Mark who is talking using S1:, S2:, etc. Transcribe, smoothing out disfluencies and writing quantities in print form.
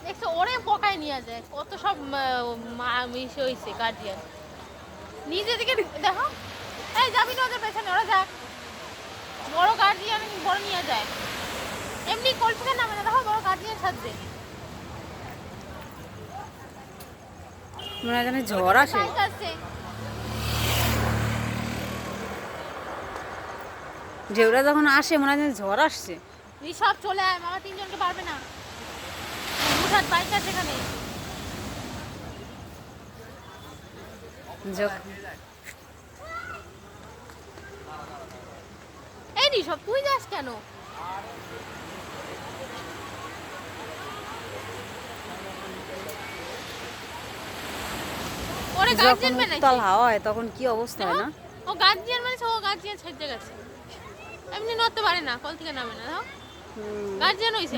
S1: দেখছো ওরে পকায় নিয়ে যায়, কত সব মিশে হয়েছে গার্জিয়ান নিজে থেকে। দেখো এই যাবি না ওদের পেছনে, ওরা যাক, বড় গার্জিয়ান বড় নিয়ে যায়, এমনি কলসিতে নামে না, দেখো বড় গার্জিয়ান সাথে
S2: মনে হয় ঝড় আসে, ঢেউটা যখন আসে মনে হয় ঝড় আসছে।
S1: সব চলে আয়, মামা তিনজনকে পারবে না, হুঠাৎ বাইক আছে এখানে। এই ঋষভ তুই যাস কেন? ওরে গার্জিয়ান বানাইছে,
S2: উত্তাল হাওয়া হয় তখন কি অবস্থা হয় না?
S1: ও গার্জিয়ান বানাইছে, ও গার্জিয়ান ছেড়ে গেছে, এমনি নড়তে পারে না, কল থেকে নামে না, গার্জিয়ান হইছে।